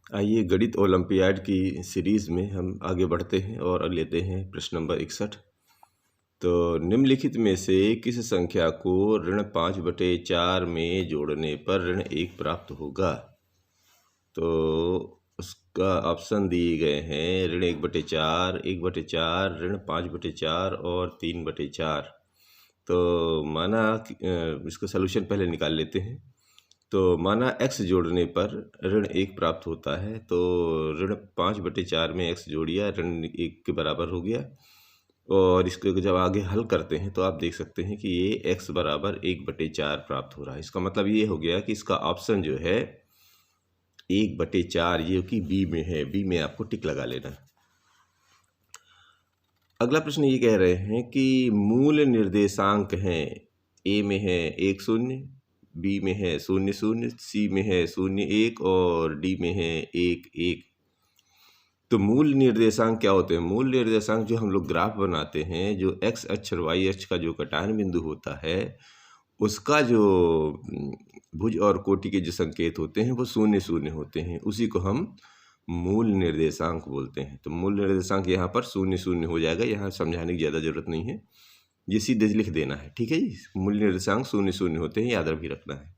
आइए गणित ओलंपियाड की सीरीज़ में हम आगे बढ़ते हैं और लेते हैं प्रश्न नंबर 61। तो निम्नलिखित में से किस संख्या को ऋण 5/4 में जोड़ने ऋण 1 प्राप्त होगा? तो उसका ऑप्शन दिए गए हैं ऋण 1/4, 1/4, ऋण 5/4 और 3/4। तो माना इसका सलूशन पहले निकाल लेते हैं। तो माना x जोड़ने पर ऋण 1 प्राप्त होता है, तो ऋण 5/4 में x जोड़ दिया, ऋण 1 के बराबर हो गया। और इसको जब आगे हल करते हैं तो आप देख सकते हैं कि ये x बराबर 1/4 प्राप्त हो रहा है। इसका मतलब ये हो गया कि इसका ऑप्शन जो है 1/4 ये कि बी में है, बी में आपको टिक लगा लेना है। अगला प्रश्न ये कह रहे हैं कि मूल निर्देशांक हैं, ए में है 1 0, बी में है 0 0, सी में है 0 1 और डी में है 1 1। तो मूल निर्देशांक क्या होते हैं? मूल निर्देशांक जो हम लोग ग्राफ बनाते हैं, जो x अक्ष और y अक्ष का जो कटान बिंदु होता है, उसका जो भुज और कोटि के जो संकेत होते हैं वो 0 0 होते हैं, उसी को हम मूल निर्देशांक बोलते हैं। तो मूल निर्देशांक यहाँ पर 0 0 हो जाएगा, यहाँ समझाने की ज़्यादा जरूरत नहीं है, ये सीधे लिख देना है। ठीक है जी, मूल निर्देशांक 0 0 होते हैं, याद भी रखना है।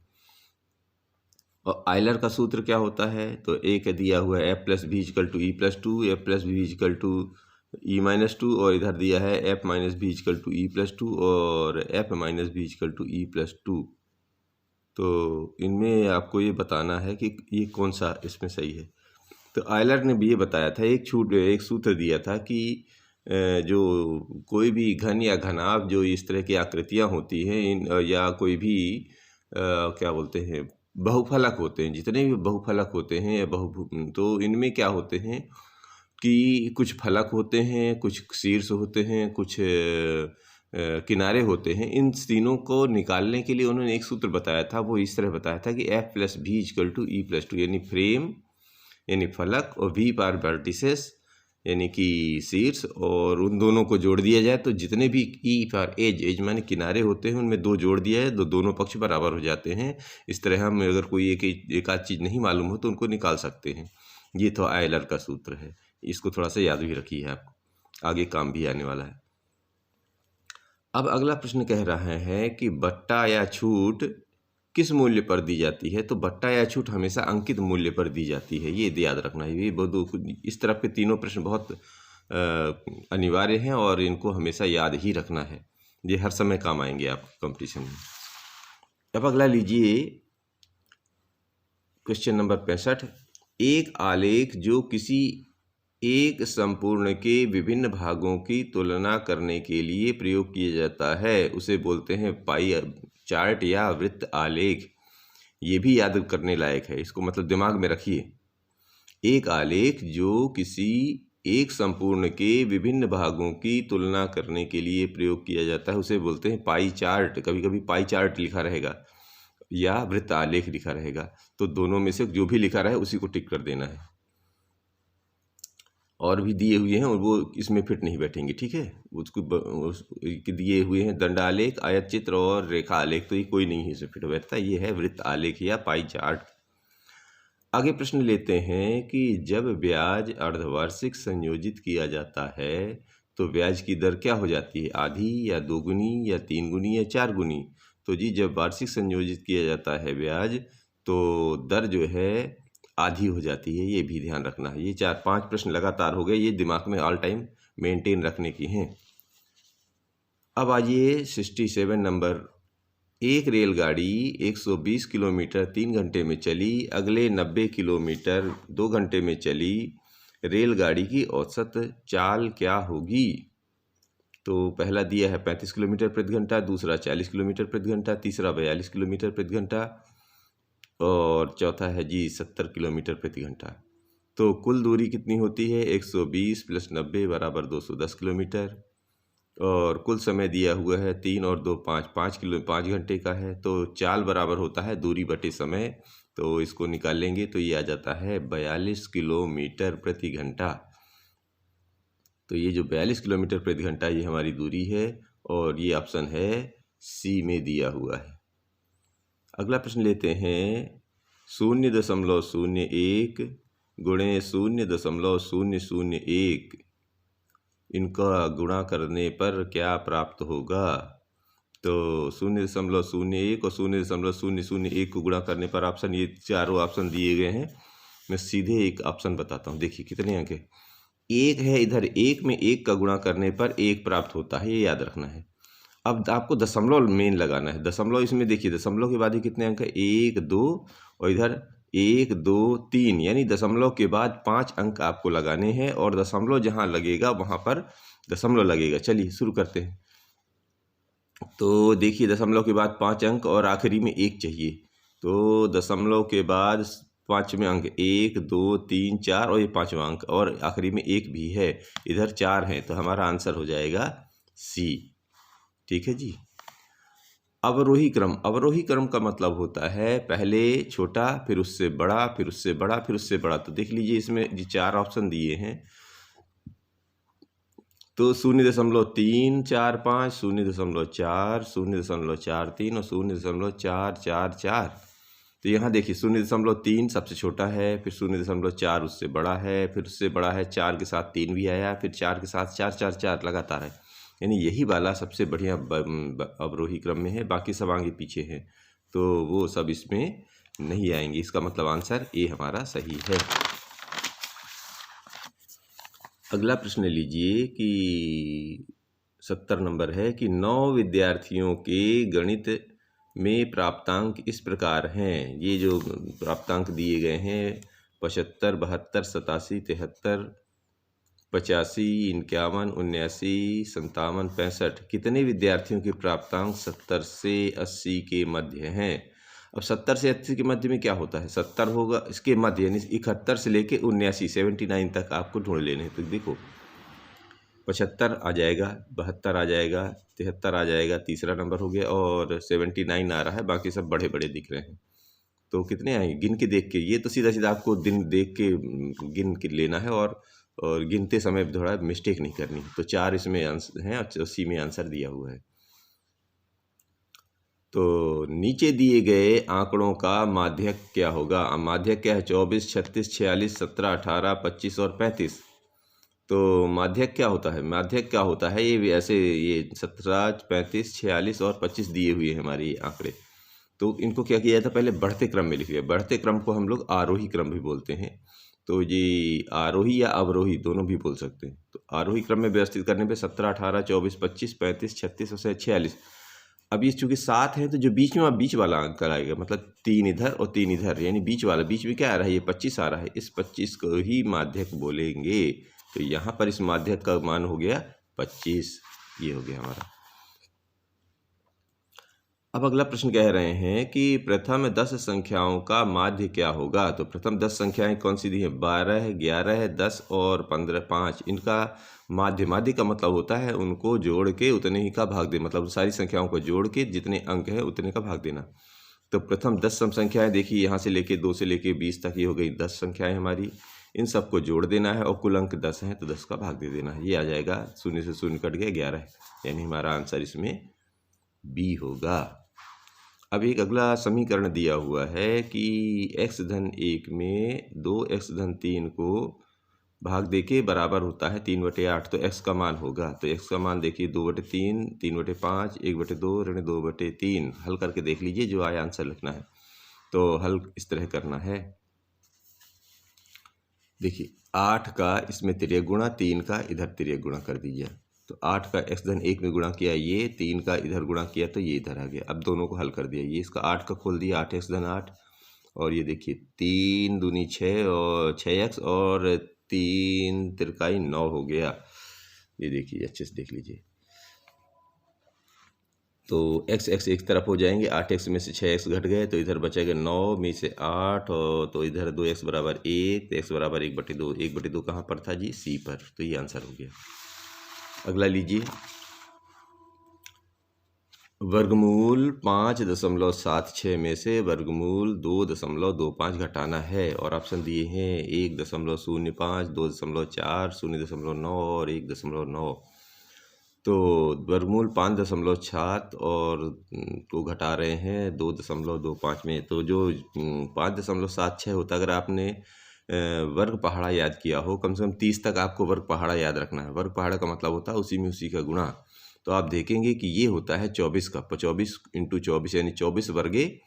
और आयलर का सूत्र क्या होता है? तो एक दिया हुआ है f+b=e+2, f+b=e -2, और इधर दिया है f-b=e+2 और f-b=e+2। तो इनमें आपको ये बताना है कि ये कौन सा इसमें सही है। तो आयलर ने भी ये बताया था, एक सूत्र दिया था कि जो कोई भी घन या घनाभ जो इस तरह की आकृतियाँ होती हैं या कोई भी क्या बोलते हैं बहुफलक होते हैं, जितने भी बहुफलक होते हैं या तो इनमें क्या होते हैं कि कुछ फलक होते हैं, कुछ शीर्ष होते हैं, कुछ किनारे होते हैं। इन तीनों को निकालने के लिए उन्होंने एक सूत्र बताया था, वो इस तरह बताया था कि f+b=e+2, यानी फ्रेम यानी फलक और v पर वर्टिसेस यानी कि शीर्ष, और उन दोनों को जोड़ दिया जाए तो जितने भी ई पर एज माने किनारे होते हैं उनमें 2 जोड़ दिया है तो दोनों पक्ष बराबर हो जाते हैं। इस तरह हम अगर कोई एक आध चीज़ नहीं मालूम हो तो उनको निकाल सकते हैं। ये तो आयलर का सूत्र है, इसको थोड़ा सा याद भी रखिए, आपको आगे काम भी आने वाला है। अब अगला प्रश्न कह रहा है कि बट्टा या छूट किस मूल्य पर दी जाती है? तो बट्टा या छूट हमेशा अंकित मूल्य पर दी जाती है, ये याद रखना है। ये इस तरह के तीनों प्रश्न बहुत अनिवार्य हैं और इनको हमेशा याद ही रखना है, ये हर समय काम आएंगे आपको कंपटीशन में। अब अगला लीजिए क्वेश्चन नंबर 65। एक आलेख जो किसी एक संपूर्ण के विभिन्न भागों की तुलना करने के लिए प्रयोग किया जाता है उसे बोलते हैं पाई चार्ट या वृत्त आलेख। ये भी याद करने लायक है, इसको मतलब दिमाग में रखिए। एक आलेख जो किसी एक संपूर्ण के विभिन्न भागों की तुलना करने के लिए प्रयोग किया जाता है उसे बोलते हैं पाई चार्ट। कभी कभी पाई चार्ट लिखा रहेगा या वृत्त आलेख लिखा रहेगा, तो दोनों में से जो भी लिखा रहे उसी को टिक कर देना है। और भी दिए हुए हैं और वो इसमें फिट नहीं बैठेंगे, ठीक है। उसको दिए हुए हैं दंडालेख, आयत चित्र और रेखा आलेख, तो ये कोई नहीं है इसमें फिट बैठता, ये है वृत्त आलेख या पाई चार्ट। आगे प्रश्न लेते हैं कि जब ब्याज अर्धवार्षिक संयोजित किया जाता है तो ब्याज की दर क्या हो जाती है? आधी या 2 गुनी या 3 गुनी या 4 गुनी? तो जी जब वार्षिक संयोजित किया जाता है ब्याज तो दर जो है आधी हो जाती है, ये भी ध्यान रखना है। ये 4-5 प्रश्न लगातार हो गए, ये दिमाग में ऑल टाइम मेंटेन रखने की हैं। अब आइए 67 नंबर। एक रेलगाड़ी 120 किलोमीटर 3 घंटे में चली, अगले 90 किलोमीटर 2 घंटे में चली, रेलगाड़ी की औसत चाल क्या होगी? तो पहला दिया है 35 किलोमीटर प्रति घंटा, दूसरा 40 किलोमीटर प्रति घंटा, तीसरा 42 किलोमीटर प्रति घंटा और चौथा है जी 70 किलोमीटर प्रति घंटा। तो कुल दूरी कितनी होती है? 120 + 90 = 210 किलोमीटर। और कुल समय दिया हुआ है 3 और 2 5 5 घंटे का है। तो चाल बराबर होता है दूरी बटे समय, तो इसको निकाल लेंगे तो ये आ जाता है 42 किलोमीटर प्रति घंटा। तो ये जो 42 किलोमीटर प्रति घंटा ये हमारी दूरी है और ये ऑप्शन है सी में दिया हुआ है। अगला प्रश्न लेते हैं 0.01 गुणे 0.001 इनका गुणा करने पर क्या प्राप्त होगा। तो 0.01 और 0.001 को गुणा करने पर ऑप्शन, ये चारों ऑप्शन दिए गए हैं। मैं सीधे एक ऑप्शन बताता हूँ। देखिए कितने अंक है, एक है इधर, एक में एक का गुणा करने पर एक प्राप्त होता है, ये याद रखना है। अब आपको दशमलव मेन लगाना है। दशमलव इसमें देखिए, दशमलव के बाद ही कितने अंक है, 1 2 और इधर 1 2 3, यानी दशमलव के बाद 5 अंक आपको लगाने हैं और दशमलव जहाँ लगेगा वहाँ पर दशमलव लगेगा। चलिए शुरू करते हैं। तो देखिए दशमलव के बाद 5 अंक और आखिरी में 1 चाहिए। तो दशमलव के बाद 5वें अंक 1 2 3 4 और ये 5वां अंक और आखिरी में 1 भी है, इधर 4 हैं, तो हमारा आंसर हो जाएगा सी। ठीक है जी। अवरोही क्रम, अवरोही क्रम का मतलब होता है पहले छोटा, फिर उससे बड़ा, फिर उससे बड़ा, फिर उससे बड़ा। तो देख लीजिए इसमें ये 4 ऑप्शन दिए हैं। तो 0.345, 0.4, 0.43 और 0.444। तो यहाँ देखिए 0.3 सबसे छोटा है, फिर 0.4 उससे बड़ा है, फिर उससे बड़ा है 4 के साथ 3 भी आया, फिर 4 के साथ 4 4 4 लगातार है, यानी यही वाला सबसे बढ़िया अवरोही क्रम में है। बाकी सब आगे पीछे हैं तो वो सब इसमें नहीं आएंगे। इसका मतलब आंसर ए हमारा सही है। अगला प्रश्न लीजिए कि 70 नंबर है कि 9 विद्यार्थियों के गणित में प्राप्तांक इस प्रकार हैं। ये जो प्राप्तांक दिए गए हैं 75, 72, 87, 73, 85, 51, 79, 57, 65, कितने विद्यार्थियों के प्राप्तांक 70 से 80 के मध्य हैं। अब 70 से 80 के मध्य में क्या होता है, 70 होगा इसके मध्य, यानी 71 से लेके 79 79 तक आपको ढूंढ लेने हैं। तो देखो 75 आ जाएगा, 72 आ जाएगा, 73 आ जाएगा, तीसरा नंबर हो गया, और 79 आ रहा है, बाकी सब बड़े बड़े दिख रहे हैं। तो कितने आएंगे गिन के देख के, ये तो सीधा सीधा आपको दिन देख के गिन के लेना है और गिनते समय थोड़ा मिस्टेक नहीं करनी। तो 4 इसमें आंसर हैं और सी में आंसर दिया हुआ है। तो नीचे दिए गए आंकड़ों का माध्यक क्या होगा। माध्यक क्या है, 24, 36, 46, 17, 18, 25 और 35। तो माध्यक क्या होता है, माध्यक क्या होता है, ये ऐसे ये 17, 35, 46 और 25 दिए हुए हैं हमारे आंकड़े। तो इनको क्या किया जाता है, पहले बढ़ते क्रम में लिख लिया। बढ़ते क्रम को हम लोग आरोही क्रम भी बोलते हैं। तो ये आरोही या अवरोही दोनों भी बोल सकते हैं। तो आरोही क्रम में व्यवस्थित करने पे 17, 18, 24, 25, 35, 36 और 46। अब ये चूँकि 7 है तो जो बीच में बीच वाला अंक आएगा, मतलब 3 इधर और 3 इधर, यानी बीच वाला, बीच में क्या आ रहा है, ये 25 आ रहा है, इस 25 को ही माध्यक बोलेंगे। तो यहाँ पर इस माध्यक का मान हो गया 25, ये हो गया हमारा। अब अगला प्रश्न कह रहे हैं कि प्रथम 10 संख्याओं का माध्य क्या होगा। तो प्रथम 10 संख्याएं कौन सी दी हैं, 12, 11, 10 और 15, 5। इनका माध्य, माध्य का मतलब होता है उनको जोड़ के उतने ही का भाग दे, मतलब सारी संख्याओं को जोड़ के जितने अंक है उतने का भाग देना। तो प्रथम 10 संख्याएं देखिए, यहाँ से लेके 2 से लेके 20 तक ये हो गई 10 संख्याएं हमारी। इन सबको जोड़ देना है और कुल अंक 10 हैं तो 10 का भाग दे देना है। ये आ जाएगा, 0 से 0 कट गया 11, यानी हमारा आंसर इसमें बी होगा। अब एक अगला समीकरण दिया हुआ है कि x-1 में 2x-3 को भाग देके बराबर होता है 3/8। तो x का मान होगा, तो x का मान देखिए 2/3, 3/5, 1/2, ऋण 2/3। हल करके देख लीजिए, जो आया आंसर लिखना है। तो हल इस तरह करना है। देखिए 8 का इसमें तिर्यक गुणा, 3 का इधर तिर्यक गुणा कर दीजिए। तो 8 का x-1 में गुणा किया, ये 3 का इधर गुणा किया तो ये इधर आ गया। अब दोनों को हल कर दिया, ये इसका 8 का खोल दिया, 8x-8, और ये देखिए 3 दूनी 6 और 6x और 3 तिरकाई 9 हो गया। ये देखिए अच्छे से देख लीजिए। तो x एक तरफ हो जाएंगे, 8x में से 6x घट गए तो इधर बचेगा 9 में से 8, और तो इधर 2x बराबर 1, तो x बराबर 1/2। 1/2 कहाँ पर था जी, सी पर। तो ये आंसर हो गया। अगला लीजिए, वर्गमूल 5.76 में से वर्गमूल 2.25 घटाना है, और ऑप्शन दिए हैं 1.05, 2.4, 0.9 और 1.9। तो वर्गमूल 5.7 और को घटा रहे हैं 2.25 में। तो जो 5.76 होता है, अगर आपने वर्ग पहाड़ा याद किया हो, कम से कम 30 तक आपको वर्ग पहाड़ा याद रखना है। वर्ग पहाड़ा का मतलब होता है उसी में उसी का गुणा। तो आप देखेंगे कि ये होता है 24 का, 24 × 24 यानी 24 वर्गे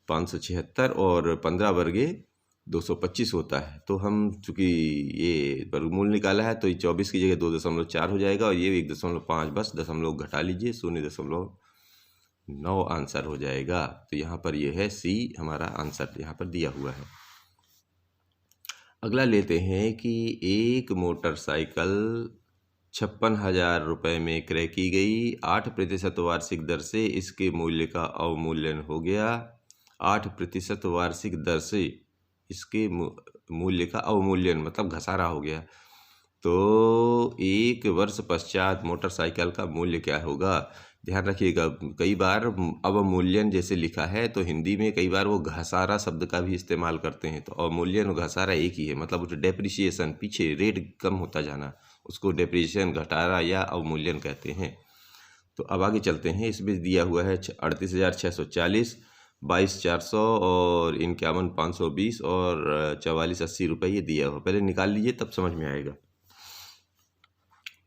576 और 15 वर्गे 225 होता है। तो हम चूँकि ये वर्गमूल निकाला है तो ये 24 की जगह 2.4 हो जाएगा और ये 1.5, बस दशमलव घटा लीजिए, 0.9 आंसर हो जाएगा। तो यहाँ पर ये है सी हमारा आंसर यहाँ पर दिया हुआ है। अगला लेते हैं कि एक मोटरसाइकिल 56,000 रुपये में क्रय की गई, 8% वार्षिक दर से इसके मूल्य का अवमूल्यन हो गया। 8% वार्षिक दर से इसके मूल्य का अवमूल्यन मतलब घसारा हो गया। तो 1 वर्ष पश्चात मोटरसाइकिल का मूल्य क्या होगा? ध्यान रखिएगा, कई बार अवमूल्यन जैसे लिखा है तो हिंदी में कई बार वो घसारा शब्द का भी इस्तेमाल करते हैं। तो अवमूल्यन और घसारा एक ही है, मतलब उस डेप्रिसिएशन, पीछे रेट कम होता जाना, उसको डेप्रिसिएशन, घटारा या अवमूल्यन कहते हैं। तो अब आगे चलते हैं। इसमें दिया हुआ है 38,640, 22,400 और 51,520 और 44,80 रुपये ये दिया हुआ। पहले निकाल लीजिए तब समझ में आएगा।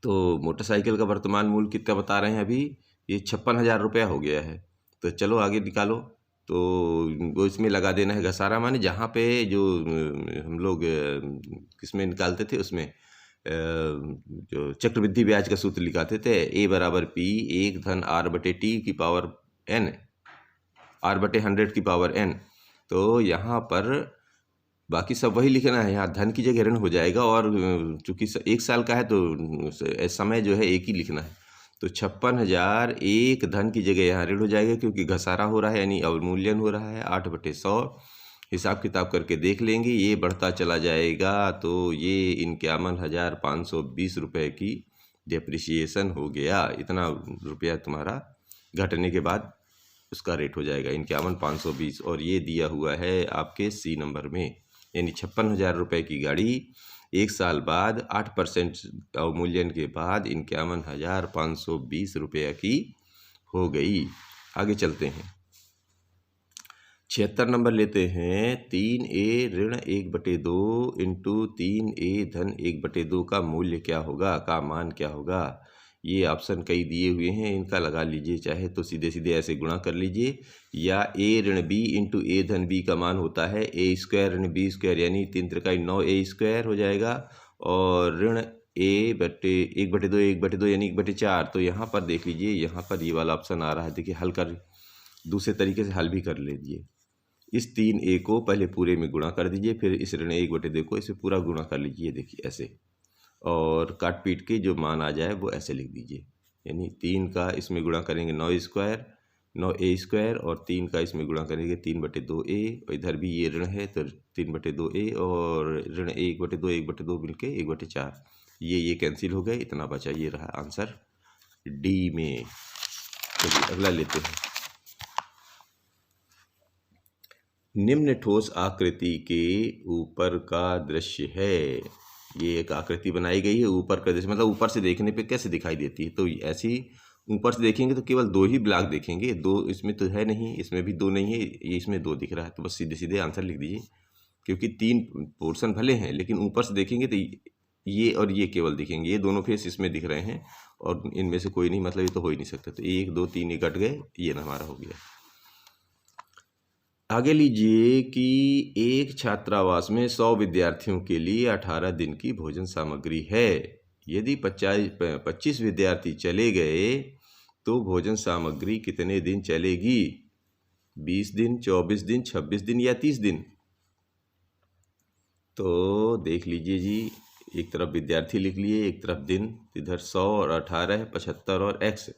तो मोटरसाइकिल का वर्तमान मूल्य कितना बता रहे हैं अभी? ये 56,000 रुपया हो गया है। तो चलो आगे निकालो। तो वो इसमें लगा देना है घसारा, माने जहाँ पे जो हम लोग किसमें निकालते थे उसमें जो चक्रवृद्धि ब्याज का सूत्र लिखाते थे, A = P 1 धन R/T की पावर n, R/100 की पावर n। तो यहाँ पर बाकी सब वही लिखना है, यहाँ धन की जगह ऋण हो जाएगा और चूँकि 1 साल का है तो समय जो है एक ही लिखना है। तो 56,000 1 धन की जगह यहाँ ऋण हो जाएगा क्योंकि घसारा हो रहा है यानी अवमूल्यन हो रहा है। 8/100 हिसाब किताब करके देख लेंगे, ये बढ़ता चला जाएगा। तो ये 51,520 रुपये की डेप्रिसिएशन हो गया। इतना रुपया तुम्हारा घटने के बाद उसका रेट हो जाएगा 51,520 और ये दिया हुआ है आपके सी नंबर में। यानी 56,000 रुपये की गाड़ी 1 साल बाद 8% अवमूल्यन के बाद 51,520 रुपये की हो गई। आगे चलते हैं, 76 नंबर लेते हैं। 3A ऋण 1/2 इंटू 3A धन 1/2 का मूल्य क्या होगा, का मान क्या होगा? ये ऑप्शन कई दिए हुए हैं, इनका लगा लीजिए, चाहे तो सीधे सीधे ऐसे गुणा कर लीजिए, या A ऋण B इंटू A धन B का मान होता है A² ऋण B² यानी 3 त्रिकाई 9A² हो जाएगा, और ऋण A/1/2 यानी 1/4। तो यहाँ पर देख लीजिए, यहाँ पर ये वाला ऑप्शन आ रहा है, देखिए हल कर, दूसरे तरीके से हल भी कर लीजिए। इस 3A को पहले पूरे में गुणा कर दीजिए, फिर इस ऋण 1/2 को इसे पूरा गुणा कर लीजिए, देखिए ऐसे, और काट पीट के जो मान आ जाए वो ऐसे लिख दीजिए। यानी 3 का इसमें गुणा करेंगे 9A² और 3 का इसमें गुणा करेंगे 3/2A, और इधर भी ये ऋण है तो 3/2A और ऋण 1/2 मिलके 1/4, ये कैंसिल हो गए, इतना बचा, ये रहा आंसर डी में। चलिए अगला लेते हैं। निम्न ठोस आकृति के ऊपर का दृश्य है। ये एक आकृति बनाई गई है, ऊपर का दृश्य मतलब ऊपर से देखने पे कैसे दिखाई देती है। तो ऐसी ऊपर से देखेंगे तो केवल 2 ही ब्लॉक देखेंगे, 2 इसमें तो है नहीं, इसमें भी 2 नहीं है, ये इसमें 2 दिख रहा है। तो बस सीधे सीधे आंसर लिख दीजिए, क्योंकि 3 पोर्शन भले हैं लेकिन ऊपर से देखेंगे तो ये और ये केवल दिखेंगे, ये दोनों फेस इसमें दिख रहे हैं और इनमें से कोई नहीं, मतलब ये तो हो ही नहीं सकता। तो 1 2 3 ये कट गए, ये ना हमारा हो गया। आगे लीजिए कि एक छात्रावास में 100 विद्यार्थियों के लिए 18 दिन की भोजन सामग्री है। यदि 25 विद्यार्थी चले गए तो भोजन सामग्री कितने दिन चलेगी? 20 दिन, 24 दिन, 26 दिन या 30 दिन? तो देख लीजिए जी, एक तरफ विद्यार्थी लिख लिए, एक तरफ दिन, इधर 100 और 18, 75 और x।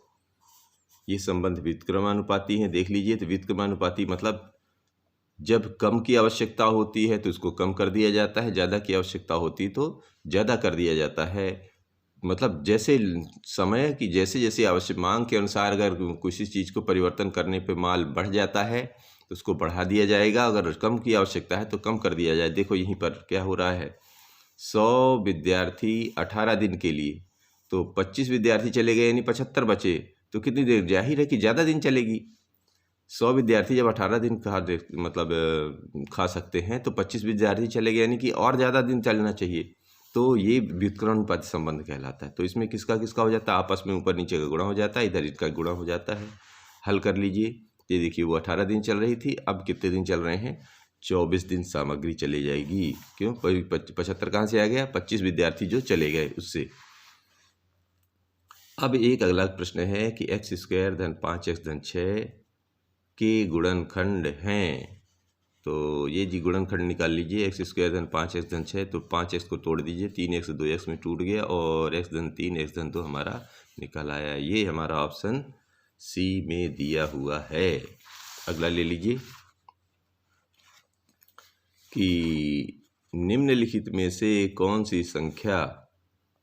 ये संबंध व्युत्क्रमानुपाती हैं। देख लीजिए, तो व्युत्क्रमानुपाती मतलब जब कम की आवश्यकता होती है तो उसको कम कर दिया जाता है, ज़्यादा की आवश्यकता होती तो ज़्यादा कर दिया जाता है। मतलब जैसे समय की जैसे जैसे आवश्यक मांग के अनुसार अगर किसी चीज़ को परिवर्तन करने पे माल बढ़ जाता है तो उसको बढ़ा दिया जाएगा, अगर कम की आवश्यकता है तो कम कर दिया जाए। देखो यहीं पर क्या हो रहा है, 100 विद्यार्थी 18 दिन के लिए, तो 25 विद्यार्थी चले गए यानी 75 बचे, तो कितनी देर, जाहिर है कि ज़्यादा दिन चलेगी। 100 विद्यार्थी जब 18 दिन खा सकते हैं तो 25 विद्यार्थी चले गए, यानी कि और ज़्यादा दिन चलना चाहिए। तो ये व्युत्क्रमानुपाती संबंध कहलाता है। तो इसमें किसका किसका हो जाता है, आपस में ऊपर नीचे का गुणा हो जाता है, इधर इसका गुणा हो जाता है। हल कर लीजिए। ये देखिए वो 18 दिन चल रही थी, अब कितने दिन चल रहे हैं, 24 दिन सामग्री चली जाएगी। क्यों, 75 कहाँ से आ गया, 25 विद्यार्थी जो चले गए उससे। अब एक अगला प्रश्न है कि x² धन 5x धन 6 के गुणनखंड हैं। तो ये जी गुणनखंड निकाल लीजिए, x² धन 5x धन 6, तो 5x को तोड़ दीजिए, 3x 2x में टूट गया और x धन 3 x धन 2 हमारा निकल आया। ये हमारा ऑप्शन सी में दिया हुआ है। अगला ले लीजिए कि निम्नलिखित में से कौन सी संख्या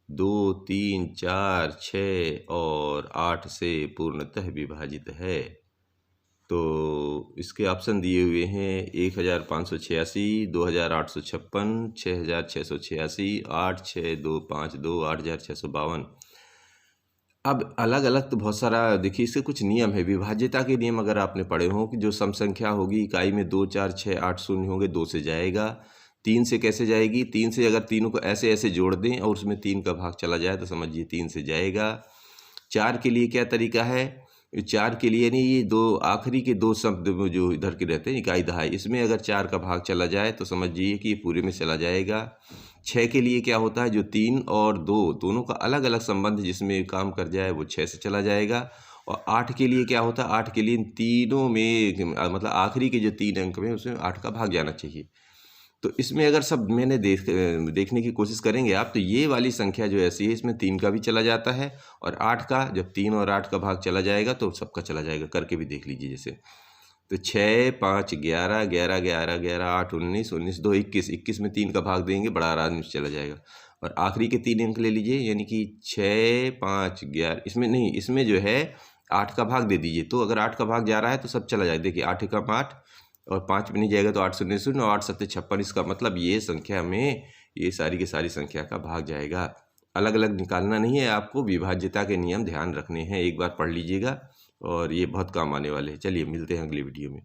2, 3, 4, 6 और 8 से पूर्णतः विभाजित है। तो इसके ऑप्शन दिए हुए हैं 1586, 2856, 6686, 8625, 8652। अब अलग अलग तो बहुत सारा देखिए, इसके कुछ नियम है। विभाज्यता के नियम अगर आपने पढ़े हों कि जो सम संख्या होगी इकाई में 2, 4, 6, 8 शून्य होंगे, 2 से जाएगा। 3 से कैसे जाएगी, 3 से अगर तीनों को ऐसे ऐसे जोड़ दें और उसमें 3 का भाग चला जाए तो समझिए 3 से जाएगा। 4 के लिए क्या तरीका है, 4 के लिए यानी ये दो आखिरी के दो शब्द जो इधर के रहते हैं इकाई दहाई, इसमें अगर 4 का भाग चला जाए तो समझिए कि ये पूरे में चला जाएगा। 6 के लिए क्या होता है, जो 3 और 2 दोनों का अलग अलग संबंध जिसमें काम कर जाए वो 6 से चला जाएगा। और 8 के लिए क्या होता है, 8 के लिए तीनों में मतलब आखिरी के जो 3 अंक में उसमें 8 का भाग जाना चाहिए। तो इसमें अगर सब मैंने देखने की कोशिश करेंगे आप, तो ये वाली संख्या जो ऐसी है इसमें 3 का भी चला जाता है और 8 का, जब 3 और 8 का भाग चला जाएगा तो सबका चला जाएगा। करके भी देख लीजिए जैसे, तो 6, 5, 11, 11, 11, 11, 8, 19, 19, 2, 21, 21 में 3 का भाग देंगे, बड़ा आराम से चला जाएगा। और आखिरी के 3 अंक ले लीजिए, यानी कि 6, 5, 11, इसमें नहीं, इसमें जो है 8 का भाग दे दीजिए। तो अगर 8 का भाग जा रहा है तो सब चला जाएगा। देखिए 8 एकम 8 और 5 में नहीं जाएगा तो 8 शून्य शून्य और 8 सत्ते 56। इसका मतलब ये संख्या में ये सारी की सारी संख्या का भाग जाएगा। अलग अलग निकालना नहीं है आपको, विभाज्यता के नियम ध्यान रखने हैं। एक बार पढ़ लीजिएगा और ये बहुत काम आने वाले हैं। चलिए मिलते हैं अगली वीडियो में।